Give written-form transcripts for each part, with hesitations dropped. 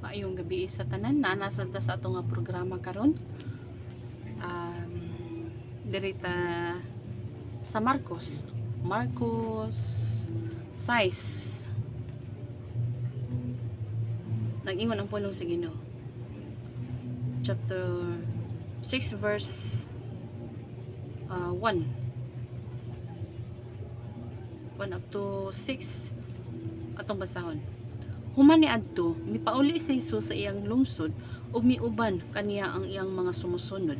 Maayong gabi sa tanan na nasa sa ato nga programa karon. Um, Dirita sa Marcos 6. Nag-ingon ang pulong sa Ginoo. Chapter 6 verse 1 up to 6 atong basahon. Human ni adto mipauli si Hesus sa iyang lungsod ug miuban kaniya ang iyang mga sumusunod.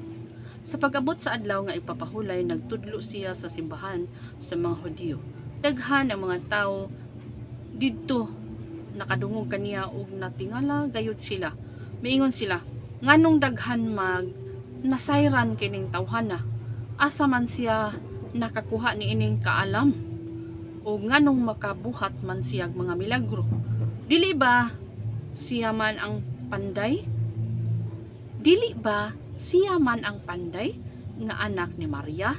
Sa pag-abot sa adlaw nga ipapahulay, nagtudlo siya sa simbahan sa mga Hudiyo. Daghan ang mga tawo didto nakadungog kaniya ug natingala gayud sila. Miingon sila, nganong daghan mag nasayran kining tawhana? Asa man siya nakakuha ni ining kaalam? O nganong makabuhat man siyag mga milagro? Dili ba siya man ang panday? Dili ba siya man ang panday nga anak ni Maria?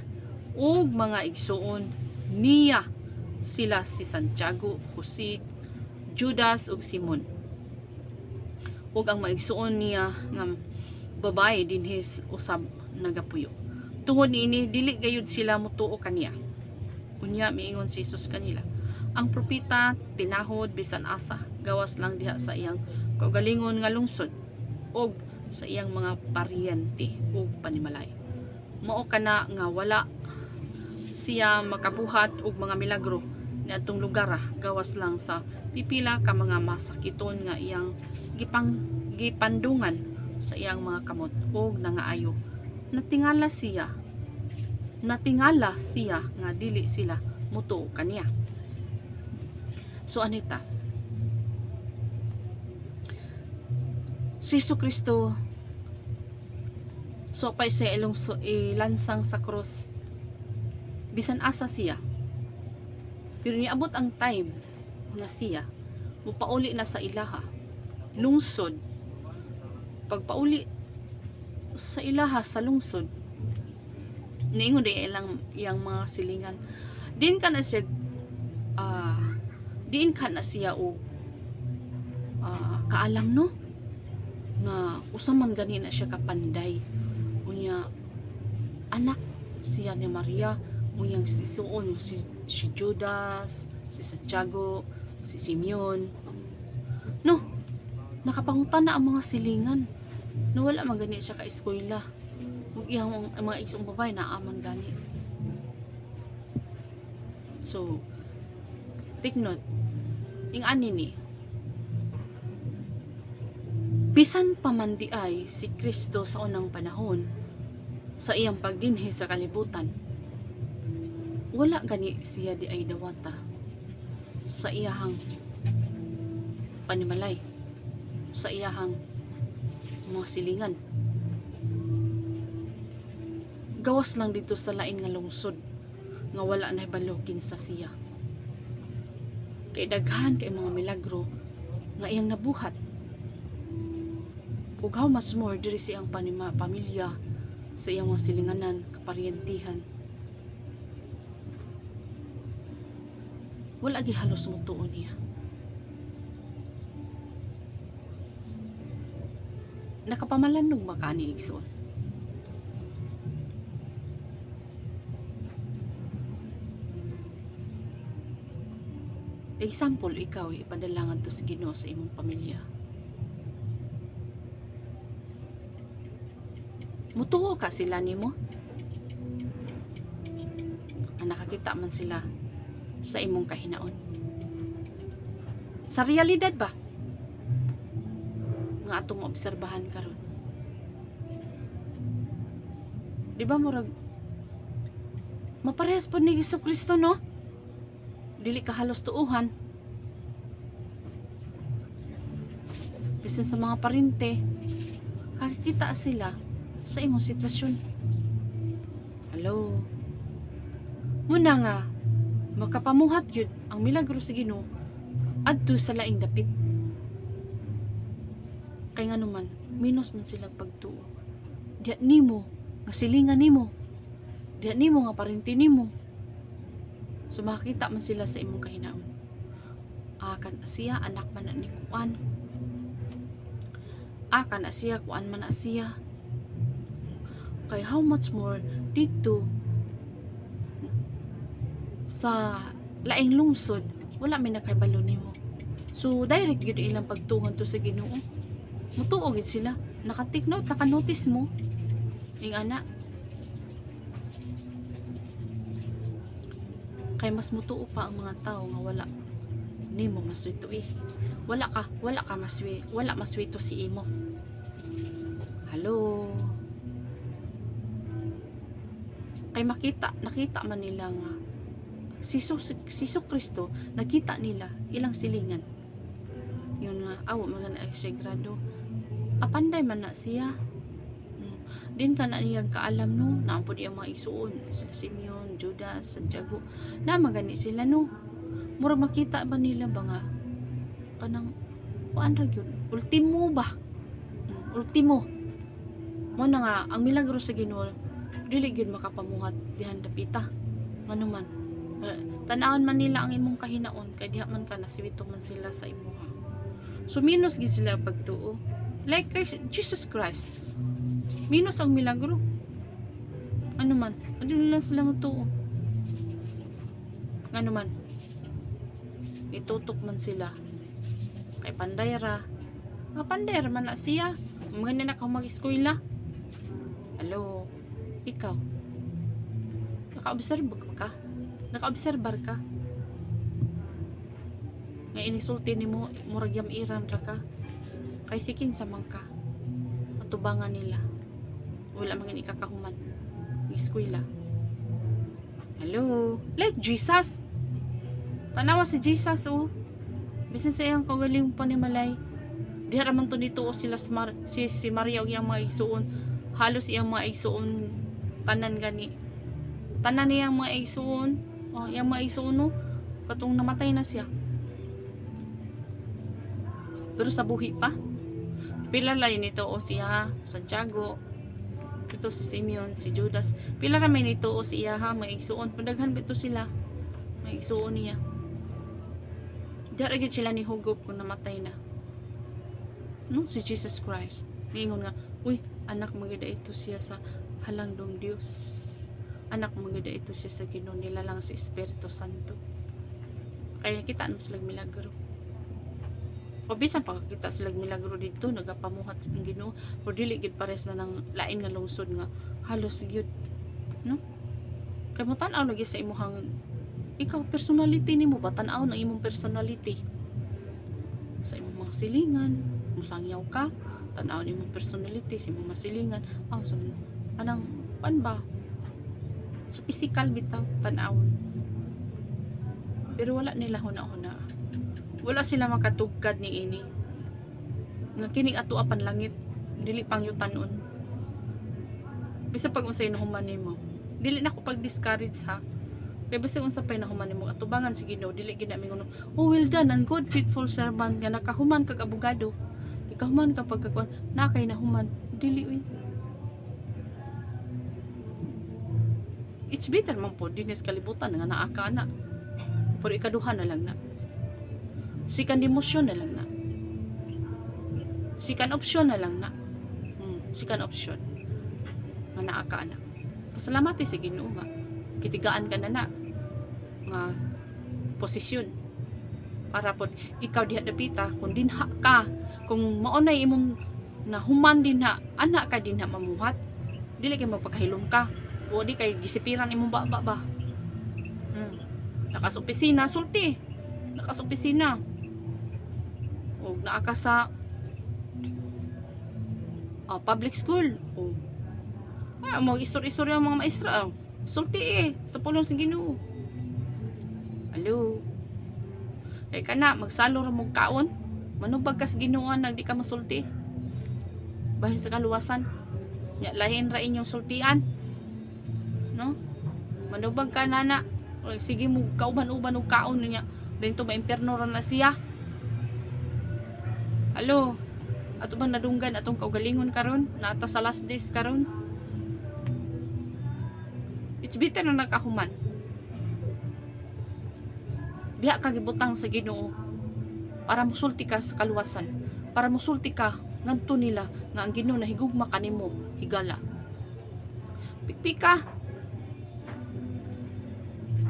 Ug mga igsuon niya sila si Santiago, Jose, Judas ug Simon. Ug ang maigsuon niya nga babae dinhis usab nagapuyo. Tungod niini dili gayud sila mutuo kaniya. Unya miingon si Jesus kanila, ang propeta tinahod bisan asa, gawas lang diha sa iyang kaugalingon nga lungsod og sa iyang mga paryente ug panimalay. Mao kana nga wala siya makabuhat og mga milagro niadtong lugar gawas lang sa pipila ka mga masakiton nga iyang gipandungan sa iyang mga kamot ug nangaayo. Natingala siya nga dili sila mutuo kaniya. So anita, si Jesucristo so pay sa ilansang sa cross bisan asa siya, pero niabot ang time na siya mupauli na sa ilaha lungsod. Pagpauli sa ilaha sa lungsod, niingon di ilang iyang mga silingan, diin ka na siya o kaalam no nga usaman gani na siya kapanday. Unya anak siya ni Maria, unyang si Suon, si Judas, si Santiago, si Simeon. No, nakapangutan na ang mga silingan. Nawala man gani siya ka eskwela. Ug iyang mga isang babae na aman gani. So, take note. Ing ani ni, bisan pa man di ay si Kristo sa unang panahon sa iyang pagdinhi sa kalibutan, wala gani siya di ay dawata sa iyahang panimalay, sa iyahang mga silingan. Gawas lang dito sa lain nga lungsod nga wala na ibalukin sa siya. Kay daghan kay mga milagro nga iyang nabuhat. Ug how much more diri sa iyang pamilya, sa iyang mga silinganan, kaparyentihan. Wala gi halos mutuo niya. Nakapamalandong ba ka ni igsoon? Example, ikaw ipadalangan to sa Ginoo sa imong pamilya. Mutuo ka sila nimo? Nakakita man sila sa imong kahinaon. Sa realidad ba nga atong obserbahan karon? Di ba murag maparehas po ni Jesucristo, no? Dili ka halos tuuhan. Bisan sa mga parente, kakikita sila sa imong sitwasyon. Hello. Muna nga makapamuhat yun ang milagro sa Ginoo adto sa laing dapit. Kay nga naman minus man sila pagtuo. Diya nimo nga silingan nimo, diya nimo nga parente nimo. So makita man sila sa imong kahinaon. Kan siya anak man ni kuan. aka na siya, kuan man na siya. Kay how much more dito sa laing lungsod, wala may nakaibalo nimo. So direct gyud ilang pagtuon to sa Ginoo. Mutuo gid sila, naka-take note, naka-notice mo. Ing ana. Kay mas mutuo pa ang mga tao nga wala nimo maswito eh. Wala ka maswi, wala maswito si imo. Hello. Kay nakita man nila nga si Kristo, nakita nila ilang silingan. Yun nga, awa mga na siya grado. Apanday man na siya. Din ka na niyang kaalam no, naampod yung mga isuon, sila Simeon, Judas, Santiago, na magani sila no. Mura makita ba nila ba nga kanang kuan ra gyud, ultimo ba? Ultimo. Mo na nga ang milagro sa Ginoo dili gyud makapamuhat dihan dapita. Ngano man, tan-awon man nila ang imong kahinaon kay diha man ka naswito man sila sa imuha. So minus gid sila pagtuo. Like Jesus Christ. Minus ang milagro. Ano man, ano lang sila matuo. Ano man, itutok man sila. Kay pandayra. Pandayra man na siya. Mga na mag-eskwela. Hello, ikaw. Naka-observe ka? Naka-obserbar ka? Nga inisulti ni mo, murag yamiran ra ka. Kay sikin sa mangka. Atubangan nila. Wala mga ikakahuman. Eskwela. Hello. Like Jesus. Tanawa si Jesus oh. Bisan sa iyang kagaling pa ni Malay. Diha raman to dito oh, sila si Maria og iyang mga isuon. Halos iyang mga isuon tanan gani. Tanan niyang mga isuon. Oh, iyang mga isuon no. Katong namatay na siya. Pero sa buhi pa. Pila lang nito o siya, Santiago, ito si Simeon, si Judas. Pila ra may nito o siya ha, may isuon. Padaghan bito sila, may isuon niya. Dara gid sila ni hugop kung namatay na. No, si Jesus Christ. Mingon nga, uy, anak magida ito siya sa halangdong Dios. Anak magida ito siya sa Ginoo, nilalang sa Espiritu Santo. Kaya kita ano sila milagro. O bisan pagkakita sila milagro dito nagapamuhat ang Ginoo o dili gid pares na ng lain nga lungsod nga halos gyud no kay mo tan-aw lagi sa imong ikaw personality nimo ba tan-aw ng imong personality sa imong mga silingan musangyaw ka tan-aw ng imong personality sa imong masilingan sa anang pan ba sa physical bitaw tan-aw pero wala nila huna-huna. Wala sila makatugkad ni ini. Nga kining ato apan langit, dili pang yutanon. Bisa pag unsay nahuman nimo, dili na ko pag-discourage ha. Kay basta unsa pay nahuman nimo atubangan si Ginoo, dili gid na mingon, "Oh, well done, and good faithful servant nga nakahuman kag abogado." Ikahuman ka pagkakuan, na kay nahuman, dili uy. It's better man po dinis kalibutan nga naa ka na. Pero ikaduha na lang na. Sikan demosyon na lang na. Sikan opsyon na lang na. Sikan opsyon. Nga naa ka na. Pasalamati sa Ginoo nga. Kitigaan ka na na. Nga posisyon. Para po ikaw diha dapita kung dinha ka. Kung maunay imong nahuman dinha, anak ka dinha mamuhat. Dili kay magpakahilom ka. O di kay gisipiran imong baba ba. Nakas opisina, sulti. Nakas opisina. O naa ka sa public school. O mga istorya ang mga maestra. Sulti sa pulong sa Ginoo. Hello. Kay kana magsalo ra mo kaon. Manubag kas Ginoo nang di ka masulti. Bahin sa kaluwasan. Ya lahin ra inyong sultian. No? Manubag ka nana. O sige mo kauban-uban og kaon niya. Dito ba impierno ra na siya. Hello. Ato bang nadunggan atong kaugalingon karon? Naata sa last days karon? It's better na nakahuman. Biya ka gibutang sa Ginoo para musulti ka sa kaluwasan. Para musulti ka ngadto nila nga ang Ginoo nahigugma kanimo higala. Pikpika.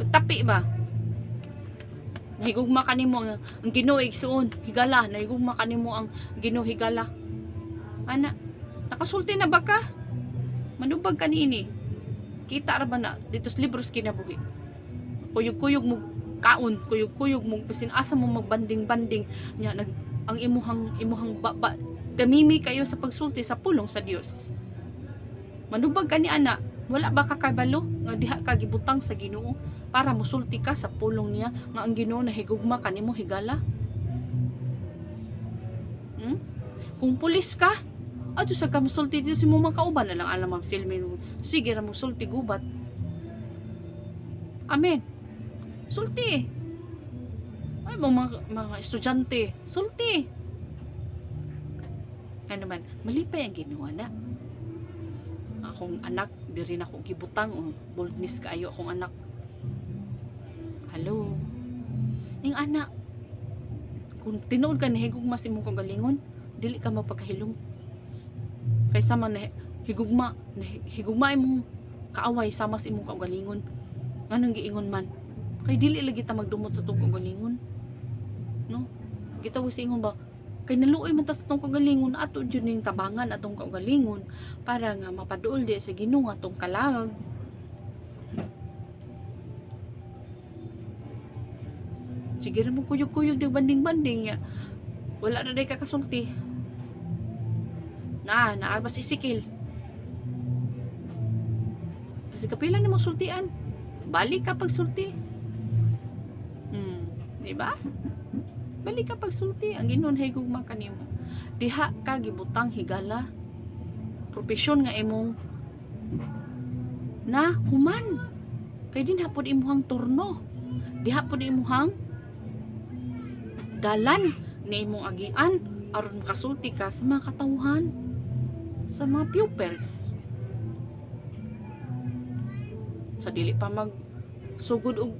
Pagtapi ba? Nahigugma kanimo ang Ginoo igsuon higala, nahigugma kanimo ang Ginoo higala. Ana, nakasulti na ba ka? Manubag kanini. Kita ra ba na dito sa libros kinabuhi? Kuyog-kuyog mo kaon, kuyog-kuyog mo bisin asa mo magbanding-banding nya nag ang imuhang baba gamimi kayo sa pagsulti sa pulong sa Dios. Manubag kani ana, wala ba ka kabalo nga diha ka gibutang sa Ginoo para mosulti ka sa pulong niya nga ang Ginoo nahigugma kanimo higala? Kung pulis ka, ato sa kamusulti dito si mo makauban na lang alam ang silmin. Sige ra mo sulti gubat. Amen. Sulti. Ay mga estudyante, sulti. Ano man, mali pa ang ginawa na. Akong anak, di rin ako gibutang o boldness kaayo akong anak. Hello. Ning anak, kung tinuod ka nahigugma sa imong kagalingon, dili ka magpakahilom. Kaysa man higugma imong kaaway sama sa imong kagalingon. Nganong giingon man? Kay dili lagi ta magdumot sa tong kagalingon. No? Gitaw sa ingon ba? Kay naluoy man ta sa tong kagalingon ato jud ning tabangan atong kagalingon para nga mapaduol di sa Ginoo atong kalag. Sige ra mo kuyog-kuyog di banding-banding ya. Wala na day kakasulti. Naarba si Sikil. Kasi kapila ni mo sultian. Balik ka pagsulti. Di ba? Balik ka pagsulti. Ang Ginoo higugma kanimo. Diha ka gibutang higala. Propesyon nga imong na human. Kay din hapon imuhang turno. Diha pod imuhang dalan ni imong agian aron makasulti ka sa mga katawhan, sa mga pupils. Sa dili pa magsugod og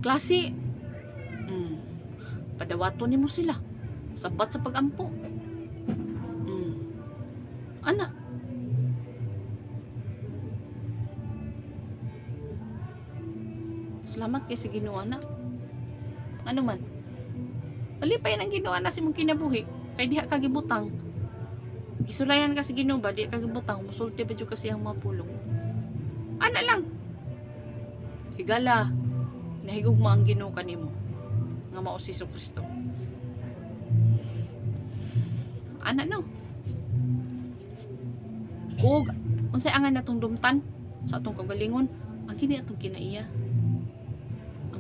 klase, padawaton nimo sila sabat sa pagampo. Ana, salamat kay sa Ginoo na. Ano man, mali pa yan ang Ginoo na si mong kinabuhi. Kay diha ka gibutang. Gisulayan ka sa Ginoo ba, diha ka gibutang, musulti ba jud kasi ang mga pulong. Ana lang. Higala, nahigugma ang Ginoo kanimo. Nga mao si Kristo. Ana no. Ug unsay angan natong dumtan sa atong kagalingon, ang kini atong kinaiya.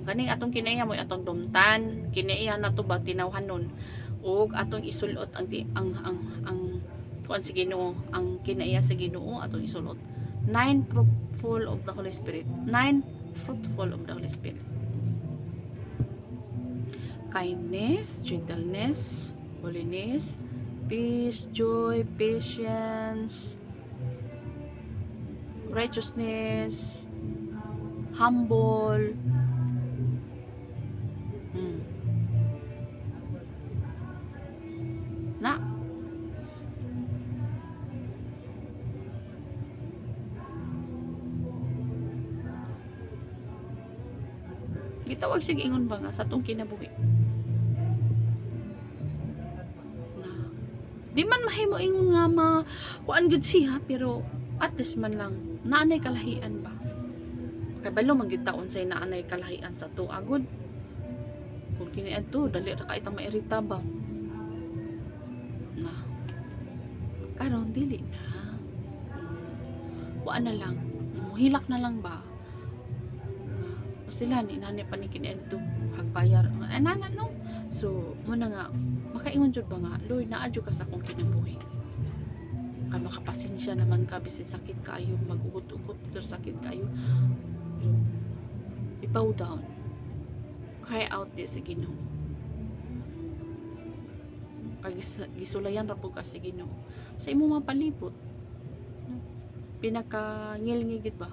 Kaning atong kinaiya mo atong dumtan, kinaiya na to ba tinawhanon ug atong isulot ang kuan sa Ginoo, ang kinaiya sa Ginoo atong isulot. 9 fruitful of the Holy Spirit. 9 fruitful of the Holy Spirit. Kindness, gentleness, holiness, peace, joy, patience, righteousness, humble. Na gitawag siya ingon ba nga sa atong kinabuhi na di man mahimo ingon nga kuan gud siya pero at least man lang naanay kalahian ba kay balo man gyud taon say naanay kalahian sa tuwa gud kung kini adto dali ra ka itang mairita ba na karon dili na kuan na lang hilak na lang ba sila ni nani pa ni kiniadto hagbayar anana no so mo na nga makaingon jud ba nga Lord naadyo ka sa akong kinabuhi kay makapasensya naman ka bisin sakit kayo magugot-ugot pero sakit kayo i-bow down cry out di sa Ginoo kay gisulayan ra pud ka sa Ginoo sa imo mapalibot pinakangil-ngigid ba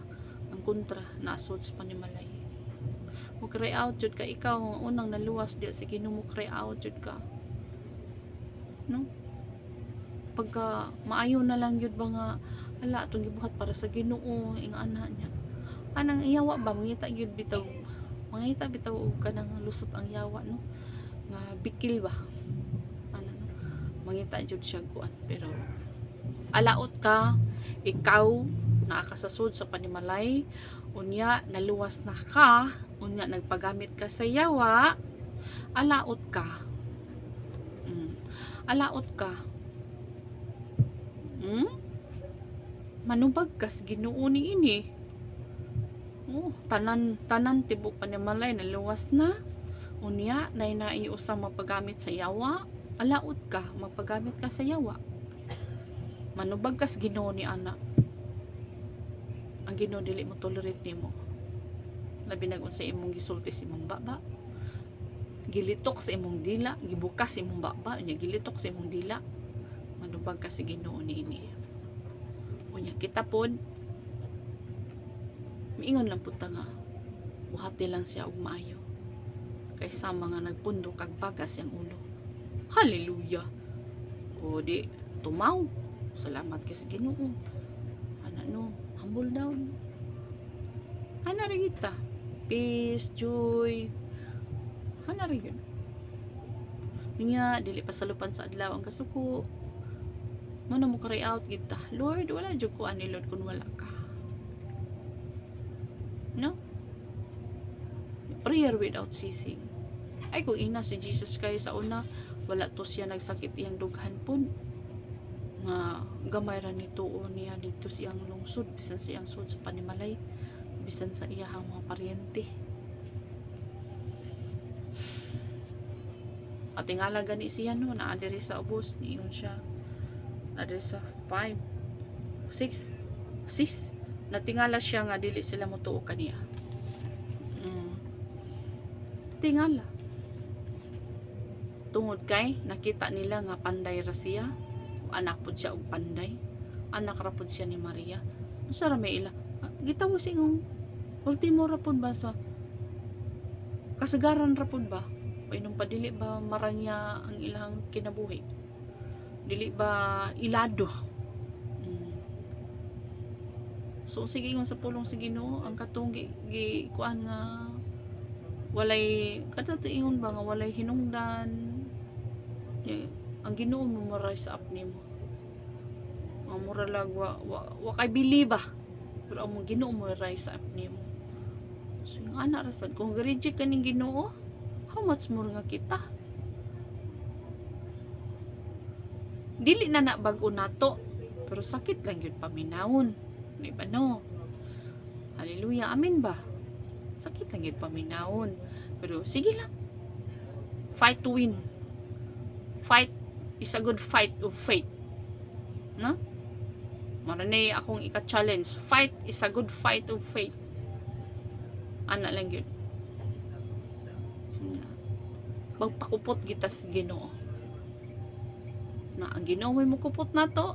ang kontra nasod sa panimalay mo cry out jud ka ikaw ang unang naluwas di sa Ginoo mo cry out jud ka no pagka maayo na lang yun ba nga ala atong gibuhat para sa Ginoo ing ana niya anang iyawa ba mangita yun bitaw mangita bitaw og kanang lusot ang yawa no nga bikil ba ano no mangita jud siya kuan pero alaot ka ikaw nakakasasud sa panimalay unya naluwas na ka unya nagpagamit ka sa yawa alaot ka alaot ka manubag kas Ginoo ni ini tanan tibok panimalay naluwas na unya nay naiusang mapagamit sa yawa alaot ka magpagamit ka sa yawa manubag kas Ginoo ni ana ang Ginoo dili mo tolerate nimo labi na kung sa imong gisulti sa imong baba gilitok sa imong dila gibukas sa imong baba unya gilitok sa imong dila manubag kas Ginoo ni ini unya kita pod miingon lang pud ta nga buhati lang siya og maayo kaysa mga nagpundo kag bagas yang ulo hallelujah o di tumaw salamat kay sa Ginoo ana no humble down ana ra kita peace joy ana ra gyud niya dili pasalupan sa adlaw ang kasuko muna mo cry out kita Lord wala jud ko ani Lord kun wala ka no prayer without ceasing ay kung ina si Jesus Christ sa una wala to siya nagsakit iyang dughan pud nga gamay ra ni tuo niya dito siyang lungsod bisan siyang sud sa panimalay bisan sa iyang mga paryente at tingala gani siya no na adiri sa ubos niyon siya adiri sa 5 6 natingala siya nga dili sila motuo kaniya tingala tungod kay nakita nila nga panday ra siya anak pud siya og panday anak ra pud siya ni Maria usa ra may ila gitawo singong ultimo ra pud ba sa kasagaran ra pud ba painom pa dili ba maranya ang ilang kinabuhi dili ba ilado so sige ngon sa pulong sa Ginoo ang katong gi kuan nga walay kadto ingon ba nga walay hinungdan ang Ginoo mo ma-rise up nimo nga mura lag wa kay believe ba pero ang Ginoo mo rise up nimo so yung ana ra sad kung reject kaning Ginoo how much more nga kita dili na bag-o nato pero sakit lang yun paminawon di ba no hallelujah amen ba sakit lang yun paminawon pero sige lang fight to win fight is a good fight of faith no maranay akong ika-challenge fight is a good fight of faith ana lang yun magpakupot kita sa Ginoo na ang Ginoo may mukupot na to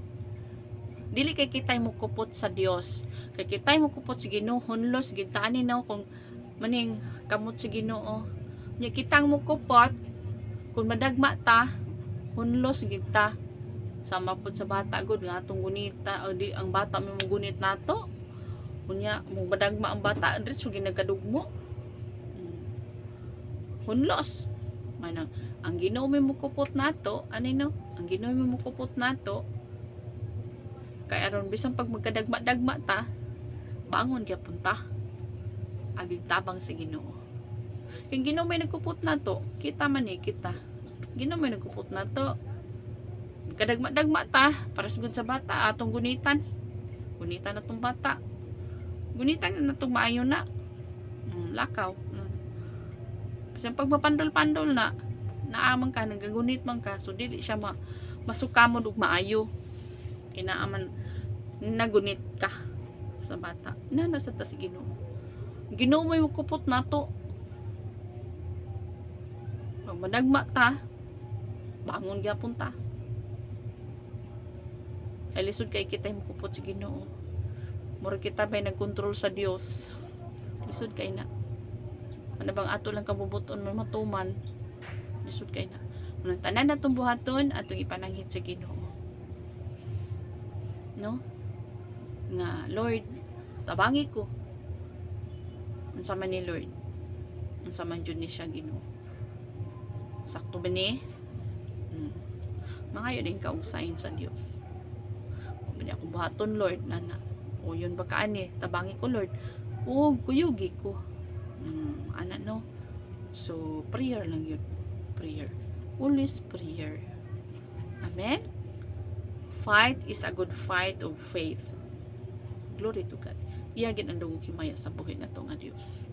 dili kay kitay mukupot sa Dios kay kitay mukupot sa Ginoo hunlos gitani na kung maning kamot sa Ginoo nya kitang mukupot kung madagma ta hunlos kita sama pud sa bata gud nga atong gunita o di ang bata may mugunit nato kunya mong madagma ang bata diretso ginagkadugmo hunlos manang ang Ginoo may mukupot nato ani no ang Ginoo may mukupot nato kay aron bisan pag magkadagma-dagma ta bangon gyapon ta agig tabang sa Ginoo kay Ginoo may nagkupot nato kita man ni kita Ginoo may nagkupot nato magkadagma-dagma ta para sagud sa bata atong gunitan atong bata gunitan na natong maayo na lakaw bisan pag mapandol-pandol na naaman ka nagagunit man ka so dili siya masukamod ug maayo inaaman nagunit ka sa bata nasa ta si Ginoo may mukupot nato pag madagma ta bangon gyapon ta ay lisod kay kita mukupot si Ginoo mura kita may nagkontrol sa Dios lisod kay na ano bang ato lang kabubuton may matuman lisod kay na tanan natong buhaton atong ipananghid sa Ginoo no, nga Lord, tabangi ko unsa man ni Lord, unsa man jud ni siya Ginoo, sakto ba ni? Mangayo din ka og sign sa Dios. O bini ako buhaton Lord nana, o yun ba kaani, tabangi ko Lord, o kuyugi ko, ana no. So prayer lang yun, prayer, always prayer. Amen. Fight is a good fight of faith. Glory to God. Iyagin ang dungog himaya sa buhay na to nga Dios.